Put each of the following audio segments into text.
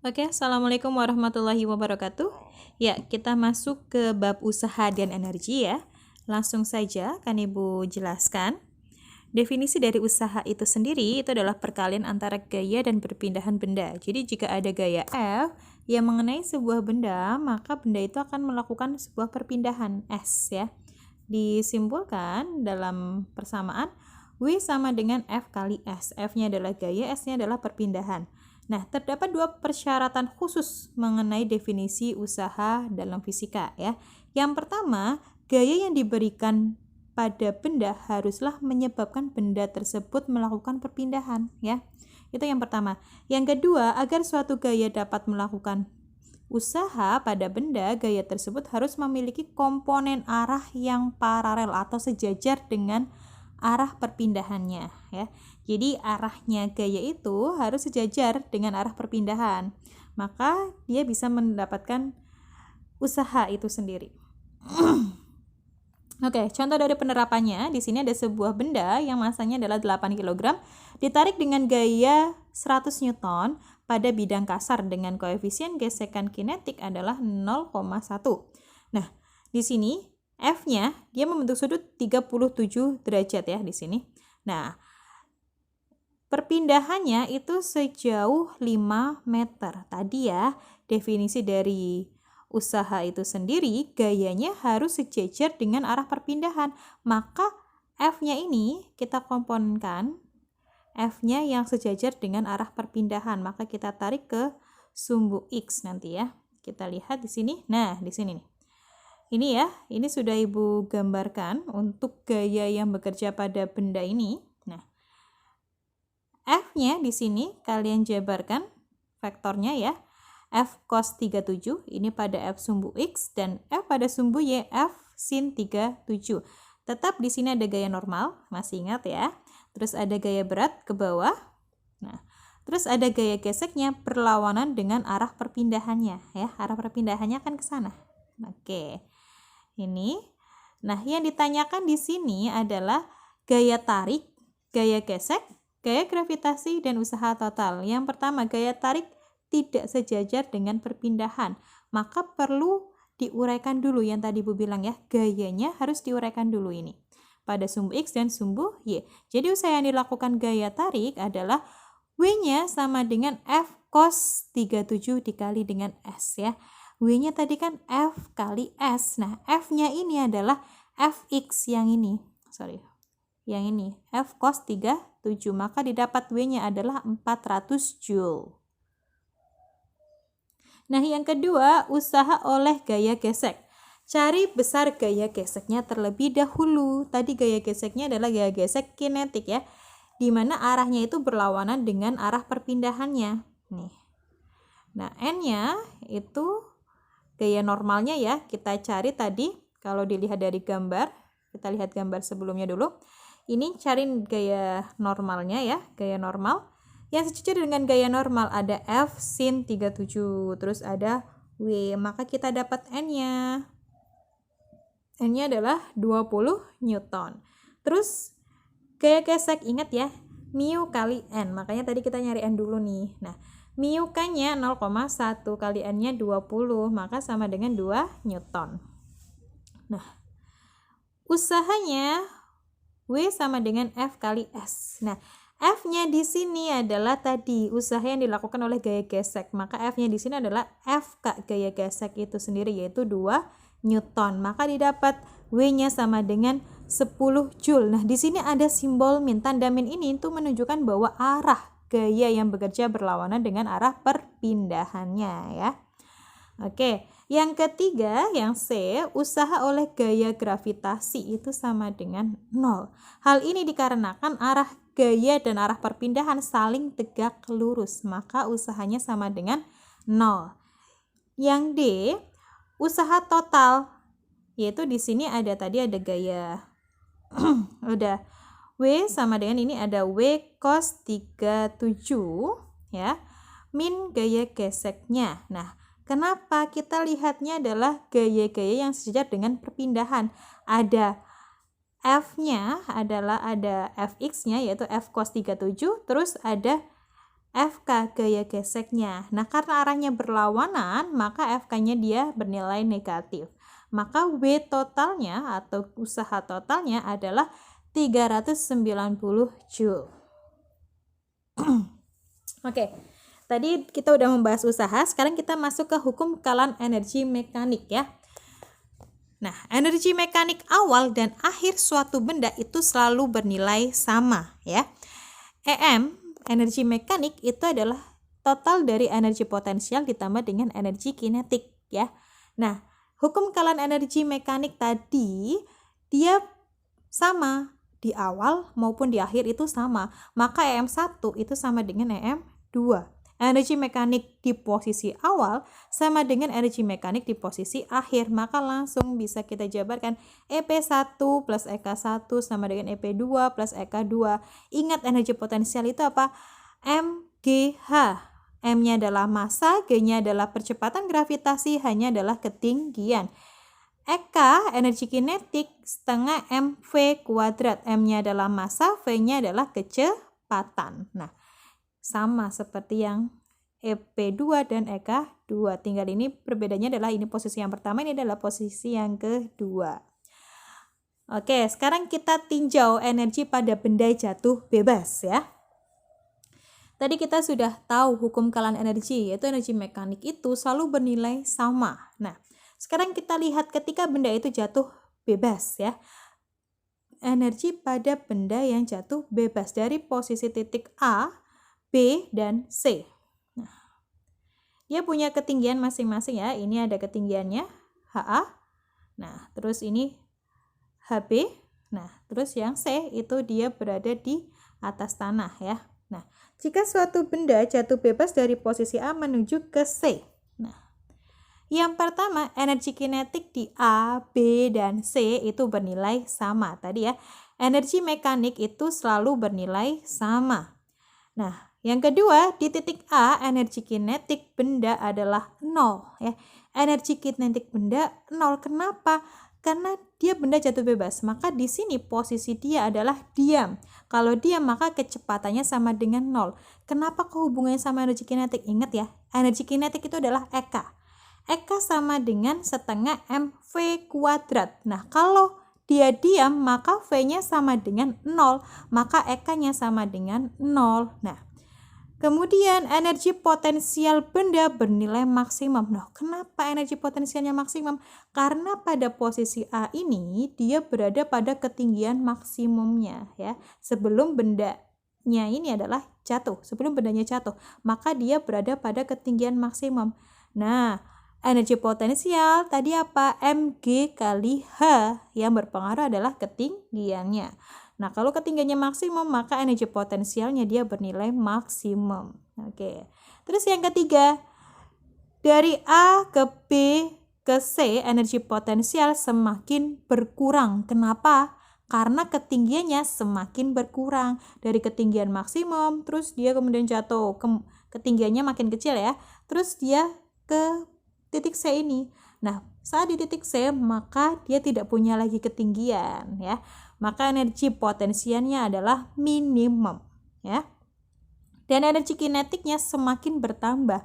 Oke, Assalamualaikum warahmatullahi wabarakatuh. Ya, kita masuk ke bab usaha dan energi ya. Langsung saja kan Ibu jelaskan. Definisi dari usaha itu sendiri itu adalah perkalian antara gaya dan perpindahan benda. Jadi jika ada gaya F yang mengenai sebuah benda, maka benda itu akan melakukan sebuah perpindahan S ya. Disimpulkan dalam persamaan W sama dengan F kali S. F-nya adalah gaya, S-nya adalah perpindahan. Nah, terdapat dua persyaratan khusus mengenai definisi usaha dalam fisika ya. Yang pertama, gaya yang diberikan pada benda haruslah menyebabkan benda tersebut melakukan perpindahan ya. Itu yang pertama. Yang kedua, agar suatu gaya dapat melakukan usaha pada benda, gaya tersebut harus memiliki komponen arah yang paralel atau sejajar dengan arah perpindahannya ya. Jadi arahnya gaya itu harus sejajar dengan arah perpindahan. Maka dia bisa mendapatkan usaha itu sendiri. Oke, contoh dari penerapannya, di sini ada sebuah benda yang masanya adalah 8 kg, ditarik dengan gaya 100 Newton pada bidang kasar dengan koefisien gesekan kinetik adalah 0,1. Nah, di sini F-nya dia membentuk sudut 37 derajat ya di sini. Nah, perpindahannya itu sejauh 5 meter. Tadi ya, definisi dari usaha itu sendiri, gayanya harus sejajar dengan arah perpindahan. Maka F-nya ini kita komponenkan, F-nya yang sejajar dengan arah perpindahan. Maka kita tarik ke sumbu X nanti ya. Kita lihat di sini. Nah, di sini nih. Ini ya, ini sudah Ibu gambarkan untuk gaya yang bekerja pada benda ini. Nah, F-nya di sini kalian jabarkan vektornya ya. F cos 37 ini pada F sumbu X dan F pada sumbu Y F sin 37. Tetap di sini ada gaya normal, masih ingat ya. Terus ada gaya berat ke bawah. Nah, terus ada gaya geseknya berlawanan dengan arah perpindahannya ya. Arah perpindahannya kan ke sana. Oke. Ini. Nah, yang ditanyakan di sini adalah gaya tarik, gaya gesek, gaya gravitasi, dan usaha total. Yang pertama, gaya tarik tidak sejajar dengan perpindahan. Maka perlu diuraikan dulu yang tadi Bu bilang ya, gayanya harus diuraikan dulu ini. Pada sumbu X dan sumbu Y. Jadi usaha yang dilakukan gaya tarik adalah W-nya sama dengan F cos 37 dikali dengan S ya. W-nya tadi kan F kali S. Nah, F-nya ini adalah Fx yang ini. Yang ini, F cos 37. Maka didapat W-nya adalah 400 Joule. Nah, yang kedua, usaha oleh gaya gesek. Cari besar gaya geseknya terlebih dahulu. Tadi gaya geseknya adalah gaya gesek kinetik ya. Di mana arahnya itu berlawanan dengan arah perpindahannya. Nih. Nah, N-nya itu gaya normalnya ya, kita cari tadi, kalau dilihat dari gambar, kita lihat gambar sebelumnya dulu. Ini cari gaya normalnya ya, gaya normal. Yang sejajar dengan gaya normal ada F sin 37, terus ada W, maka kita dapat N-nya. N-nya adalah 20 Newton. Terus gaya gesek, ingat ya, mu kali N, makanya tadi kita nyari N dulu nih. Nah, mu K-nya 0,1 kali N-nya 20, maka sama dengan 2 Newton. Nah, usahanya W sama dengan F kali S. Nah, F-nya di sini adalah tadi usaha yang dilakukan oleh gaya gesek. Maka F-nya di sini adalah F gaya gesek itu sendiri, yaitu 2 Newton. Maka didapat W-nya sama dengan 10 Joule. Nah, di sini ada simbol min. Tanda min ini itu menunjukkan bahwa arah gaya yang bekerja berlawanan dengan arah perpindahannya ya. Oke, yang ketiga, yang C, usaha oleh gaya gravitasi itu sama dengan 0. Hal ini dikarenakan arah gaya dan arah perpindahan saling tegak lurus, maka usahanya sama dengan 0. Yang D, usaha total, yaitu di sini ada gaya udah W sama dengan ini ada W cos 37 ya, min gaya geseknya. Nah, kenapa kita lihatnya adalah gaya-gaya yang sejajar dengan perpindahan? Ada F-nya adalah ada Fx-nya yaitu F cos 37, terus ada FK gaya geseknya. Nah, karena arahnya berlawanan, maka FK-nya dia bernilai negatif. Maka W totalnya atau usaha totalnya adalah 390 Joule. Oke, tadi kita udah membahas usaha, sekarang kita masuk ke hukum kekalan energi mekanik ya. Nah, energi mekanik awal dan akhir suatu benda itu selalu bernilai sama ya. EM, energi mekanik itu adalah total dari energi potensial ditambah dengan energi kinetik ya. Nah, hukum kekalan energi mekanik tadi dia sama di awal maupun di akhir itu sama. Maka EM1 itu sama dengan EM2. Energi mekanik di posisi awal sama dengan energi mekanik di posisi akhir. Maka langsung bisa kita jabarkan EP1 plus EK1 sama dengan EP2 plus EK2. Ingat energi potensial itu apa? MGH. M-nya adalah massa, G-nya adalah percepatan gravitasi, H-nya adalah ketinggian. EK, energi kinetik, setengah mv kuadrat. M-nya adalah massa, V-nya adalah kecepatan. Nah, sama seperti yang EP2 dan EK2. Tinggal ini perbedaannya adalah ini posisi yang pertama, ini adalah posisi yang kedua. Oke, sekarang kita tinjau energi pada benda jatuh bebas ya. Tadi kita sudah tahu hukum kekalan energi, yaitu energi mekanik itu selalu bernilai sama. Nah, sekarang kita lihat ketika benda itu jatuh bebas ya. Energi pada benda yang jatuh bebas dari posisi titik A, B, dan C. Nah, dia punya ketinggian masing-masing ya. Ini ada ketinggiannya HA. Nah, terus ini HB. Nah, terus yang C itu dia berada di atas tanah ya. Nah, jika suatu benda jatuh bebas dari posisi A menuju ke C. Nah, yang pertama, energi kinetik di A, B, dan C itu bernilai sama. Tadi ya, energi mekanik itu selalu bernilai sama. Nah, yang kedua, di titik A, energi kinetik benda adalah 0. Ya. Energi kinetik benda 0. Kenapa? Karena dia benda jatuh bebas. Maka di sini posisi dia adalah diam. Kalau diam, maka kecepatannya sama dengan 0. Kenapa kehubungannya sama energi kinetik? Ingat ya, energi kinetik itu adalah EK. EK sama dengan setengah mv kuadrat. Nah, kalau dia diam, maka V-nya sama dengan 0, maka EK-nya sama dengan 0. Nah, kemudian energi potensial benda bernilai maksimum. Nah, kenapa energi potensialnya maksimum? Karena pada posisi A ini, dia berada pada ketinggian maksimumnya ya. Sebelum bendanya ini adalah jatuh, sebelum bendanya jatuh, maka dia berada pada ketinggian maksimum. Nah, energi potensial tadi apa? Mg kali H, yang berpengaruh adalah ketinggiannya. Nah, kalau ketinggiannya maksimum, maka energi potensialnya dia bernilai maksimum. Oke. Terus yang ketiga, dari A ke B ke C, energi potensial semakin berkurang. Kenapa? Karena ketinggiannya semakin berkurang. Dari ketinggian maksimum, terus dia kemudian jatuh. Ketinggiannya makin kecil ya. Terus dia ke titik C ini. Nah, saat di titik C, maka dia tidak punya lagi ketinggian ya. Maka energi potensialnya adalah minimum ya. Dan energi kinetiknya semakin bertambah.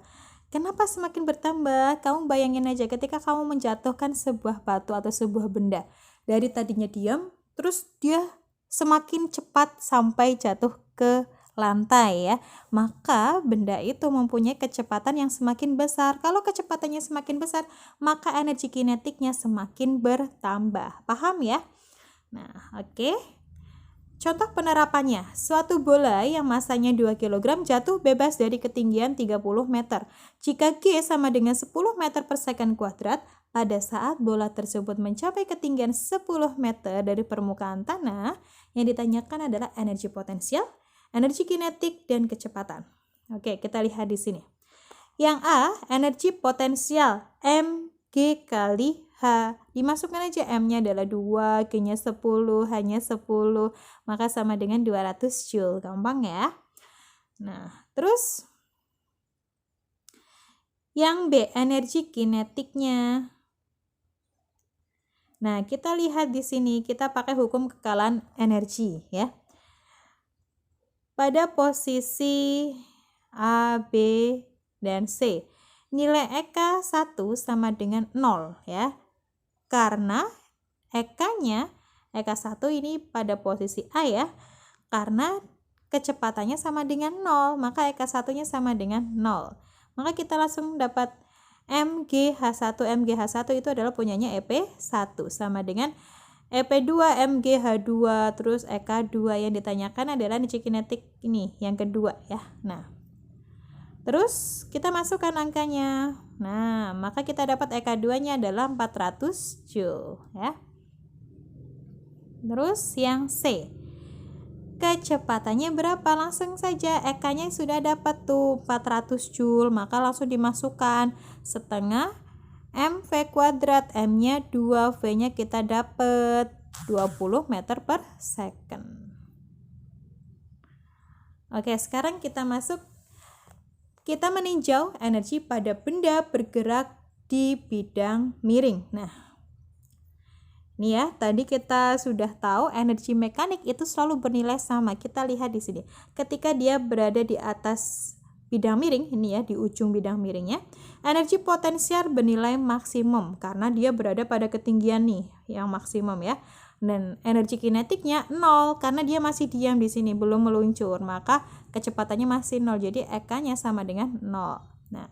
Kenapa semakin bertambah? Kamu bayangin aja ketika kamu menjatuhkan sebuah batu atau sebuah benda. Dari tadinya diam, terus dia semakin cepat sampai jatuh ke lantai ya, maka benda itu mempunyai kecepatan yang semakin besar. Kalau kecepatannya semakin besar, maka energi kinetiknya semakin bertambah. Paham ya? Nah, oke. Contoh penerapannya, suatu bola yang masanya 2 kg jatuh bebas dari ketinggian 30 meter. Jika G sama dengan 10 meter per second kuadrat, pada saat bola tersebut mencapai ketinggian 10 meter dari permukaan tanah, yang ditanyakan adalah energi potensial, energi kinetik, dan kecepatan. Oke, kita lihat di sini. Yang A, energi potensial mg kali H. Dimasukkan aja, M-nya adalah 2, G-nya 10, H-nya 10, maka sama dengan 200 Joule. Gampang ya. Nah, terus yang B, energi kinetiknya. Nah, kita lihat di sini, kita pakai hukum kekalan energi ya. Pada posisi A, B, dan C. Nilai EK1 sama dengan 0 ya. Karena EK1 ini pada posisi A ya. Karena kecepatannya sama dengan 0, maka EK1-nya sama dengan 0. Maka kita langsung dapat MGH1. MGH1 itu adalah punyanya EP1 sama dengan EP2, MGH2, terus EK2. Yang ditanyakan adalah energi kinetik ini, yang kedua ya. Nah, terus kita masukkan angkanya. Nah, maka kita dapat EK2-nya adalah 400 Joule ya. Terus yang C. Kecepatannya berapa? Langsung saja EK-nya sudah dapat tuh 400 Joule, maka langsung dimasukkan setengah mv kuadrat, M-nya 2, V-nya kita dapat 20 meter per second. Oke, sekarang kita meninjau energi pada benda bergerak di bidang miring. Nah, ini ya, tadi kita sudah tahu energi mekanik itu selalu bernilai sama. Kita lihat di sini. Ketika dia berada di atas bidang miring, ini ya, di ujung bidang miringnya, energi potensial bernilai maksimum karena dia berada pada ketinggian nih yang maksimum ya. Dan energi kinetiknya 0 karena dia masih diam di sini, belum meluncur, maka kecepatannya masih 0. Jadi EK-nya sama dengan 0. Nah,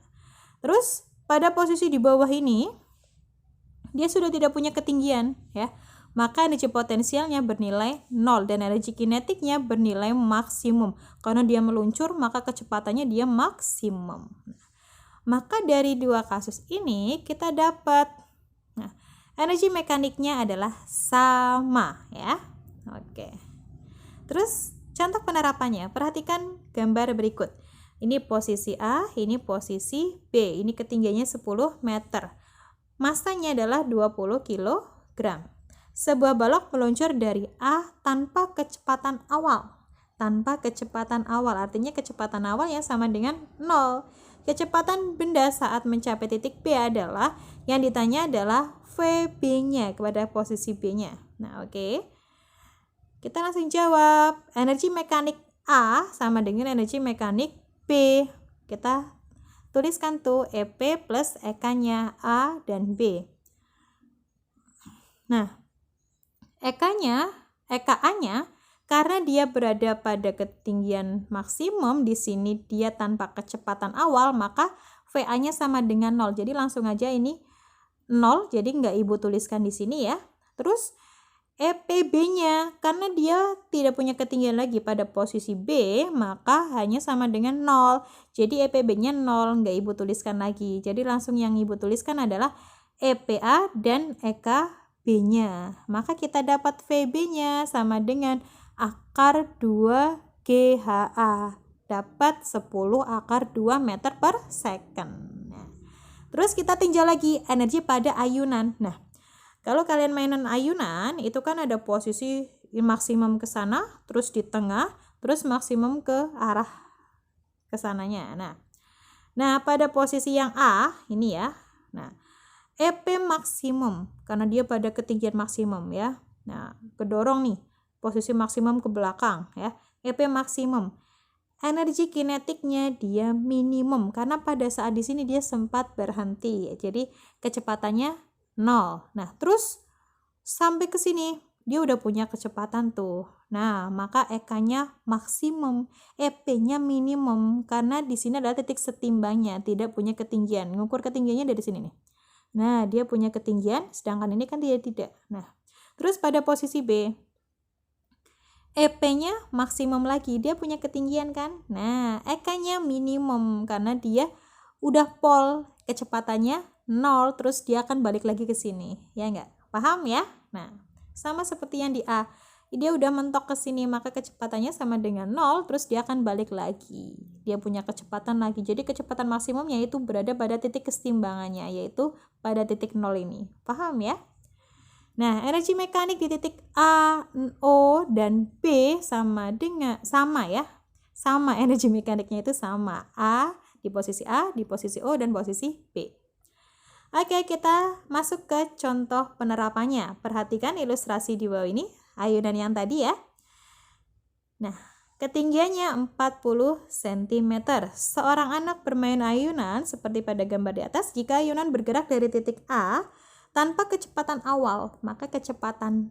terus pada posisi di bawah ini dia sudah tidak punya ketinggian ya, maka energi potensialnya bernilai 0 dan energi kinetiknya bernilai maksimum. Karena dia meluncur, maka kecepatannya dia maksimum. Maka dari dua kasus ini kita dapat energi mekaniknya adalah sama ya. Oke. Terus contoh penerapannya, perhatikan gambar berikut. Ini posisi A, ini posisi B. Ini ketinggiannya 10 meter. Masanya adalah 20 kg. Sebuah balok meluncur dari A tanpa kecepatan awal. Tanpa kecepatan awal, artinya kecepatan awalnya sama dengan 0. Kecepatan benda saat mencapai titik B adalah, yang ditanya adalah VB-nya kepada posisi B-nya. Nah, oke. Kita langsung jawab. Energi mekanik A sama dengan energi mekanik B. Kita tuliskan tuh EP plus EK-nya A dan B. Nah, EKA-nya karena dia berada pada ketinggian maksimum, di sini dia tanpa kecepatan awal, maka VA-nya sama dengan 0. Jadi langsung aja ini 0, jadi nggak Ibu tuliskan di sini ya. Terus EPB-nya karena dia tidak punya ketinggian lagi pada posisi B, maka hanya sama dengan 0. Jadi EPB-nya 0, nggak Ibu tuliskan lagi. Jadi langsung yang Ibu tuliskan adalah EPA dan EKB-nya. Maka kita dapat VB-nya sama dengan akar 2 GHA. Dapat 10 akar 2 meter per second. Nah, terus kita tinjau lagi energi pada ayunan. Nah, kalau kalian mainan ayunan, itu kan ada posisi maksimum ke sana, terus di tengah, terus maksimum ke arah ke sananya. Nah, pada posisi yang A, ini ya. Nah, EP maksimum, karena dia pada ketinggian maksimum ya. Nah, kedorong nih, posisi maksimum ke belakang ya. EP maksimum. Energi kinetiknya dia minimum, karena pada saat di sini dia sempat berhenti. Jadi, kecepatannya 0. Nah, terus sampai ke sini dia udah punya kecepatan tuh. Nah, maka EK-nya maksimum, EP-nya minimum karena di sini adalah titik setimbangnya, tidak punya ketinggian. Ngukur ketinggiannya dari sini nih. Nah, dia punya ketinggian, sedangkan ini kan dia tidak. Nah, terus pada posisi B, EP-nya maksimum lagi, dia punya ketinggian kan. Nah, EK-nya minimum karena dia udah pol, kecepatannya 0, terus dia akan balik lagi ke sini, ya enggak? Paham ya? Nah, sama seperti yang di A, dia udah mentok ke sini, maka kecepatannya sama dengan 0, terus dia akan balik lagi. Dia punya kecepatan lagi, jadi kecepatan maksimumnya itu berada pada titik kesetimbangannya, yaitu pada titik 0 ini. Paham ya? Nah, energi mekanik di titik A, O, dan B sama ya. Sama, energi mekaniknya itu sama. A, di posisi A, di posisi O, dan posisi B. Oke, kita masuk ke contoh penerapannya. Perhatikan ilustrasi di bawah ini, ayunan yang tadi ya. Nah, Ketinggiannya 40 cm. Seorang anak bermain ayunan seperti pada gambar di atas. Jika ayunan bergerak dari titik A tanpa kecepatan awal, maka kecepatan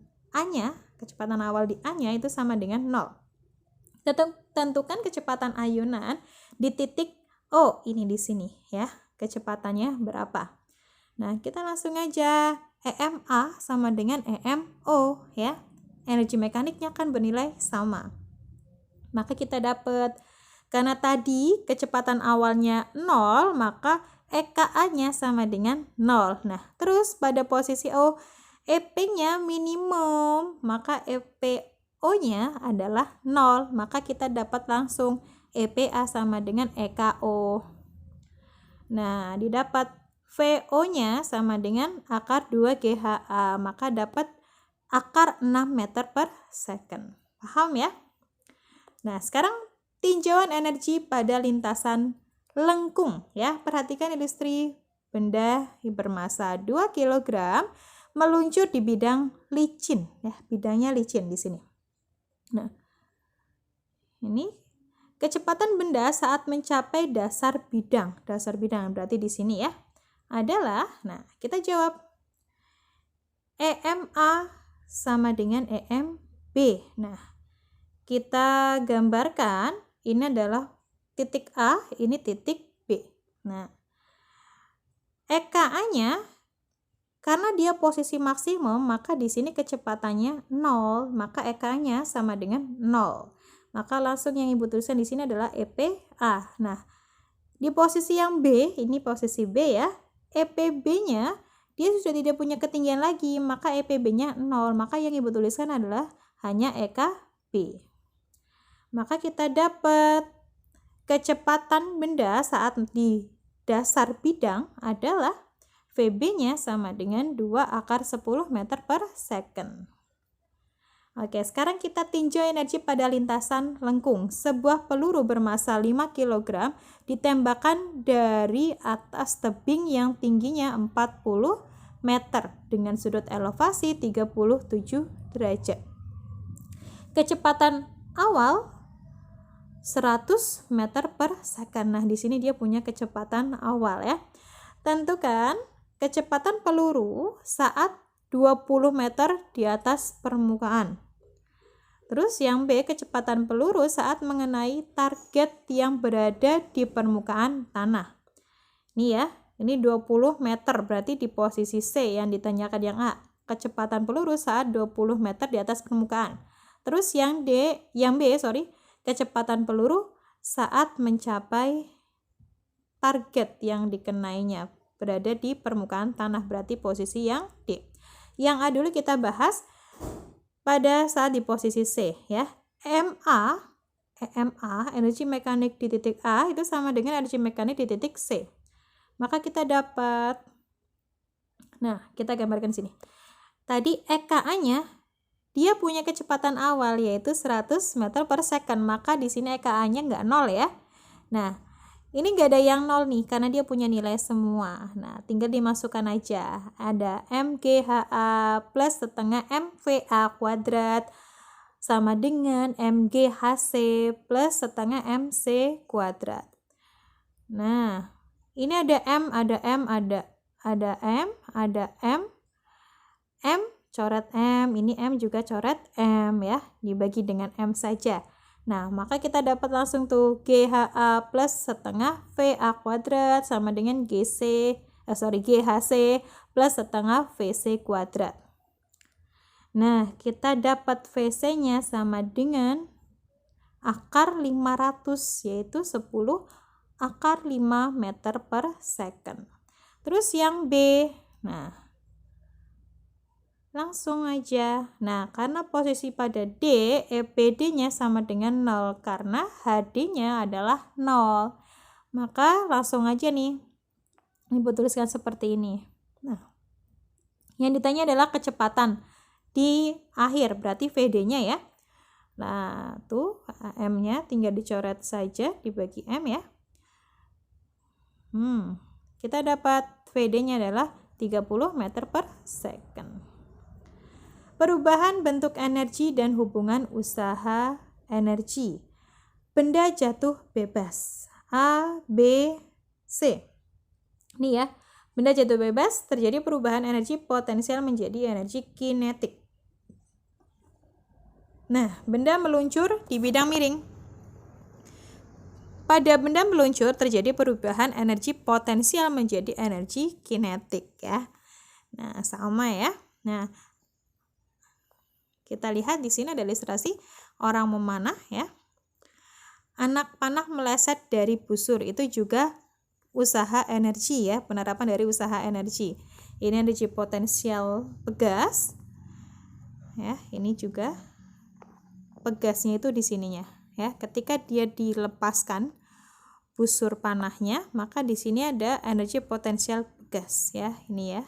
awal di A-nya itu sama dengan 0. Tentukan kecepatan ayunan di titik O, ini di sini ya. Kecepatannya berapa? Nah, kita langsung aja EMA sama dengan EMO ya. Energi mekaniknya kan bernilai sama. Maka kita dapat, karena tadi kecepatan awalnya 0, maka EKA-nya sama dengan 0. Nah, terus pada posisi O, EP-nya minimum, maka EPO-nya adalah 0. Maka kita dapat langsung EPA sama dengan EKO. Nah, didapat VO-nya sama dengan akar 2 GHA, maka dapat akar 6 meter per second. Paham ya? Nah, sekarang tinjauan energi pada lintasan lengkung ya. Perhatikan industri benda bermassa 2 kg meluncur di bidang licin ya, bidangnya licin di sini. Nah, ini kecepatan benda saat mencapai dasar bidang. Dasar bidang berarti di sini ya adalah, nah kita jawab EMA sama dengan EMB. Nah, kita gambarkan ini adalah titik A, ini titik B. Nah, EKA-nya karena dia posisi maksimum, maka di sini kecepatannya 0, maka EKA-nya sama dengan 0. Maka langsung yang Ibu tuliskan di sini adalah EPA. Nah, di posisi yang B, ini posisi B ya, EPB-nya dia sudah tidak punya ketinggian lagi, maka EPB-nya 0. Maka yang Ibu tuliskan adalah hanya EKB. Maka kita dapat kecepatan benda saat di dasar bidang adalah VB-nya sama dengan 2 akar 10 meter per second. Oke, sekarang kita tinjau energi pada lintasan lengkung. Sebuah peluru bermassa 5 kg ditembakkan dari atas tebing yang tingginya 40 meter dengan sudut elevasi 37 derajat. Kecepatan awal 100 meter per second. Nah, di sini dia punya kecepatan awal ya. Tentukan kecepatan peluru saat 20 meter di atas permukaan. Terus yang B, kecepatan peluru saat mengenai target yang berada di permukaan tanah. Ini ya, ini 20 meter berarti di posisi C yang ditanyakan yang A. Kecepatan peluru saat 20 meter di atas permukaan. Terus yang B, kecepatan peluru saat mencapai target yang dikenainya berada di permukaan tanah, berarti posisi yang D. Yang A dulu kita bahas pada saat di posisi C ya. EMA, energi mekanik di titik A itu sama dengan energi mekanik di titik C. Maka kita dapat, nah kita gambarkan sini. Tadi EKA-nya dia punya kecepatan awal yaitu 100 meter per second, maka di sini EKA-nya nggak 0 ya. Nah, ini nggak ada yang 0 nih karena dia punya nilai semua. Nah, tinggal dimasukkan aja. Ada MGHA plus setengah MVA kuadrat sama dengan MGHC plus setengah MC kuadrat. Nah, ini ada M, ada M, ada M, ada M, coret M, ini M juga coret M ya, dibagi dengan M saja. Nah, maka kita dapat langsung tuh GHA plus setengah VA kuadrat sama dengan GHC plus setengah VC kuadrat. Nah, kita dapat VC-nya sama dengan akar 500, yaitu 10 akar 5 meter per second. Terus yang B, nah langsung aja. Nah, karena posisi pada D, EPD-nya sama dengan 0 karena HD-nya adalah 0. Maka langsung aja nih. Ibu tuliskan seperti ini. Nah, yang ditanya adalah kecepatan di akhir, berarti VD-nya ya. Nah, tuh M-nya tinggal dicoret saja dibagi M ya. Kita dapat VD-nya adalah 30 meter per second. Perubahan bentuk energi dan hubungan usaha energi. benda jatuh bebas. A, B, C. Ini ya, benda jatuh bebas terjadi perubahan energi potensial menjadi energi kinetik. Nah, benda meluncur di bidang miring. Pada benda meluncur terjadi perubahan energi potensial menjadi energi kinetik ya. Nah, sama ya. Nah, kita lihat di sini ada ilustrasi orang memanah ya. Anak panah meleset dari busur, itu juga usaha energi ya, penerapan dari usaha energi. Ini energi potensial pegas. Ya, ini juga pegasnya itu di sininya ya. Ketika dia dilepaskan busur panahnya, maka di sini ada energi potensial pegas ya, ini ya.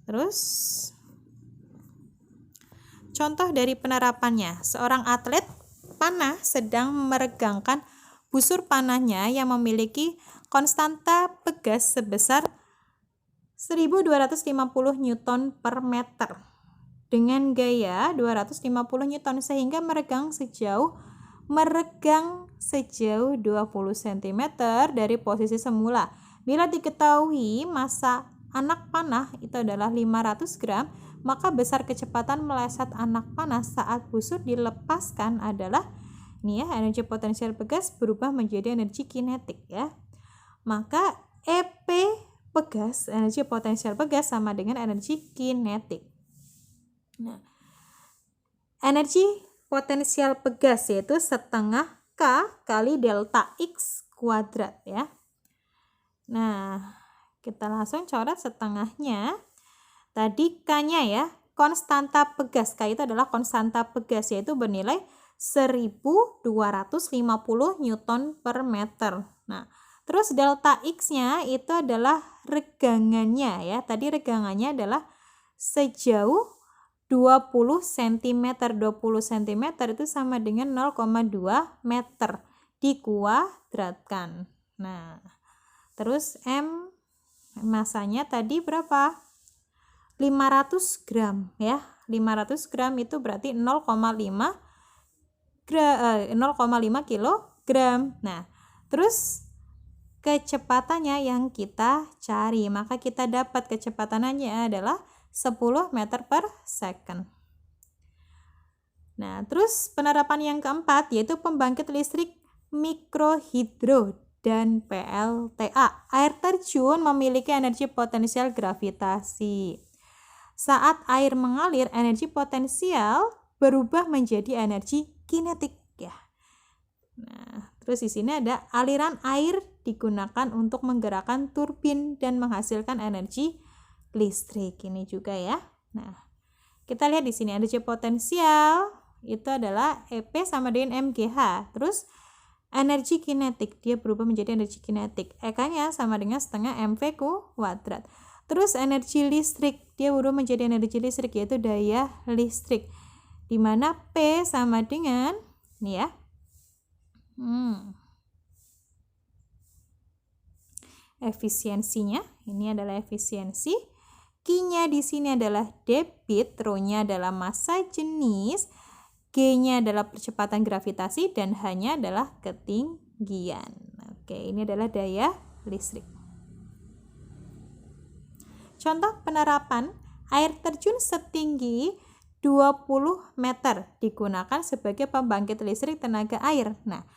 Terus contoh dari penerapannya, seorang atlet panah sedang meregangkan busur panahnya yang memiliki konstanta pegas sebesar 1250 Newton per meter dengan gaya 250 Newton sehingga meregang sejauh 20 cm dari posisi semula. Bila diketahui massa anak panah itu adalah 500 gram, maka besar kecepatan meleset anak panah saat busur dilepaskan adalah ini ya, energi potensial pegas berubah menjadi energi kinetik ya. Maka EP pegas, energi potensial pegas sama dengan energi kinetik. Nah, energi potensial pegas yaitu setengah K kali delta X kuadrat ya. Nah, kita langsung coret setengahnya. Tadi K-nya ya, konstanta pegas. K itu adalah konstanta pegas yaitu bernilai 1250 Newton per meter. Nah, terus delta X-nya itu adalah regangannya ya. Tadi regangannya adalah sejauh 20 cm. 20 cm itu sama dengan 0,2 meter dikuadratkan. Nah, terus M masanya tadi berapa? 500 gram ya. 500 gram itu berarti 0,5 kilogram. Nah, terus kecepatannya yang kita cari, maka kita dapat kecepatannya adalah 10 meter per second. Nah, terus penerapan yang keempat yaitu pembangkit listrik mikrohidro dan PLTA. Air terjun memiliki energi potensial gravitasi. Saat air mengalir, energi potensial berubah menjadi energi kinetik ya. Nah, terus di sini ada aliran air digunakan untuk menggerakkan turbin dan menghasilkan energi listrik ini juga ya. Nah, kita lihat di sini energi potensial itu adalah EP sama dengan MGH. Terus energi kinetik dia berubah menjadi energi kinetik. EK-nya sama dengan setengah MV kuadrat. Terus energi listrik dia berubah menjadi energi listrik yaitu daya listrik. Di mana P sama dengan ini ya. Efisiensinya ini adalah efisiensi. Q-nya di sini adalah debit, Rho-nya adalah massa jenis, G-nya adalah percepatan gravitasi dan H-nya adalah ketinggian. Oke, ini adalah daya listrik. Contoh penerapan air terjun setinggi 20 meter digunakan sebagai pembangkit listrik tenaga air. Nah,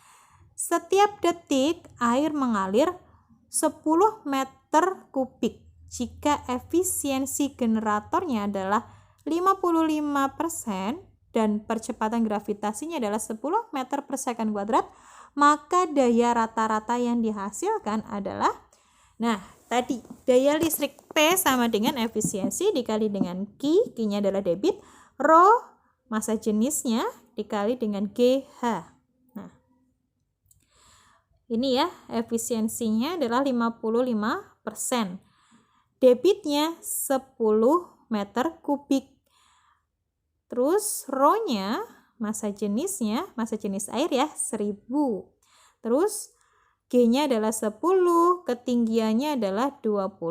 setiap detik air mengalir 10 meter kubik. Jika efisiensi generatornya adalah 55% dan percepatan gravitasinya adalah 10 meter per second kuadrat, maka daya rata-rata yang dihasilkan adalah, nah tadi daya listrik P sama dengan efisiensi dikali dengan Q, Q-nya adalah debit, Rho massa jenisnya dikali dengan GH. Nah, ini ya efisiensinya adalah 55%. Debitnya 10 meter kubik. Terus Rho-nya, massa jenisnya, massa jenis air ya, 1000. Terus G-nya adalah 10, ketinggiannya adalah 20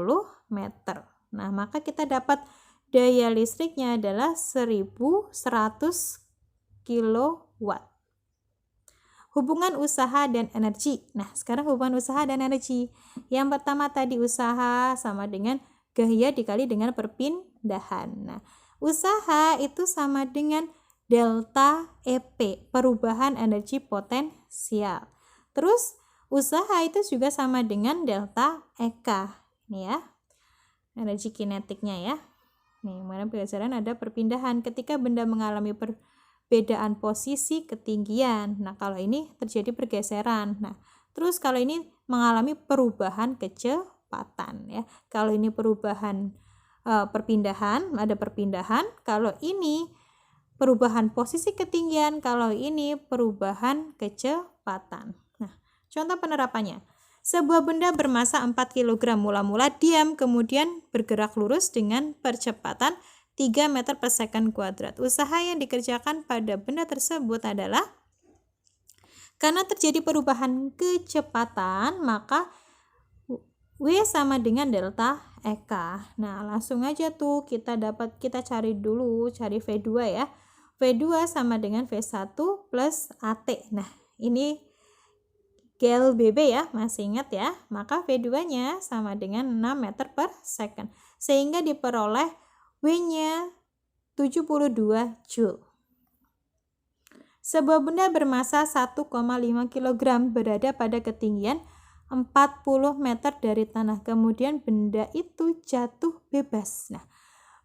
meter. Nah, maka kita dapat daya listriknya adalah 1100 kilowatt. hubungan usaha dan energi. Nah, sekarang hubungan usaha dan energi. Yang pertama tadi usaha sama dengan gaya dikali dengan perpindahan. Nah, usaha itu sama dengan delta EP, perubahan energi potensial. Terus, usaha itu juga sama dengan delta EK. Ini ya, energi kinetiknya ya. Nih, mana pelajaran ada perpindahan ketika benda mengalami perbedaan posisi ketinggian. Nah, kalau ini terjadi pergeseran. Nah, terus kalau ini mengalami perubahan kecepatan ya. Kalau ini perubahan perpindahan, ada perpindahan. Kalau ini perubahan posisi ketinggian, kalau ini perubahan kecepatan. Nah, contoh penerapannya. Sebuah benda bermasa 4 kg mula-mula diam, kemudian bergerak lurus dengan percepatan 3 meter per second kuadrat. Usaha yang dikerjakan pada benda tersebut adalah, karena terjadi perubahan kecepatan, maka W sama dengan delta EK. Nah, langsung aja tuh kita cari V2 ya. V2 sama dengan V1 plus AT. Nah, ini GLBB ya, masih ingat ya, maka V2-nya sama dengan 6 meter per second, sehingga diperoleh W-nya 72 Joule. Sebuah benda bermasa 1,5 kg berada pada ketinggian 40 meter dari tanah, kemudian benda itu jatuh bebas. Nah,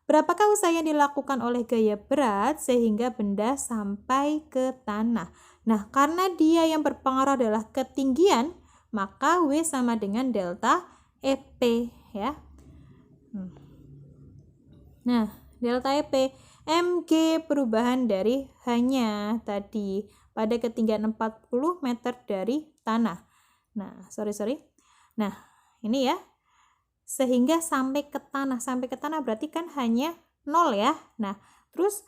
berapakah usaha yang dilakukan oleh gaya berat sehingga benda sampai ke tanah? Nah, karena dia yang berpengaruh adalah ketinggian, maka W sama dengan delta EP ya. Nah, delta EP, mg perubahan dari hanya tadi pada ketinggian 40 meter dari tanah. Nah, Nah, ini ya. Sehingga sampai ke tanah berarti kan hanya 0 ya. Nah, terus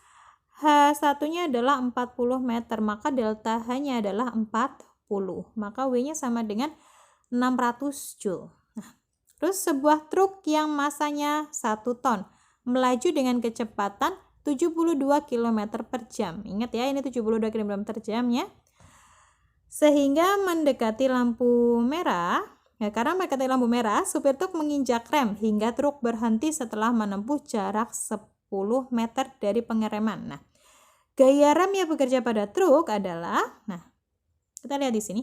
H1-nya adalah 40 meter, maka delta H-nya adalah 40. Maka W-nya sama dengan 600 Joule. Nah, terus sebuah truk yang masanya 1 ton melaju dengan kecepatan 72 km per jam. Ingat ya, ini 72 km per jam ya. Sehingga mendekati lampu merah. Ya, karena mendekati lampu merah, supir truk menginjak rem hingga truk berhenti setelah menempuh jarak 10 meter dari pengereman. Nah, gaya rem yang bekerja pada truk adalah, nah, kita lihat di sini,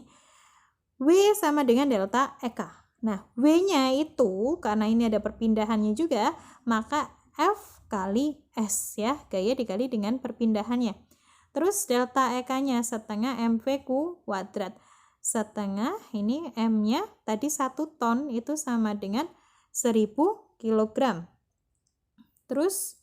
W sama dengan delta EK. Nah, W-nya itu, karena ini ada perpindahannya juga, maka F kali S ya, gaya dikali dengan perpindahannya. Terus delta EK-nya setengah MV kuadrat. Setengah, ini M-nya tadi 1 ton, itu sama dengan 1000 kg. Terus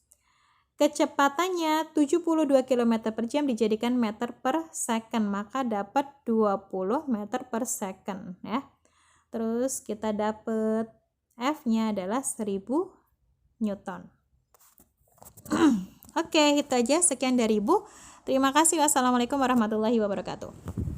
kecepatannya 72 km per jam dijadikan meter per second, maka dapat 20 meter per second ya. Terus kita dapat F-nya adalah 1000 Newton. Oke, itu aja, sekian dari Ibu. Terima kasih. Wassalamualaikum warahmatullahi wabarakatuh.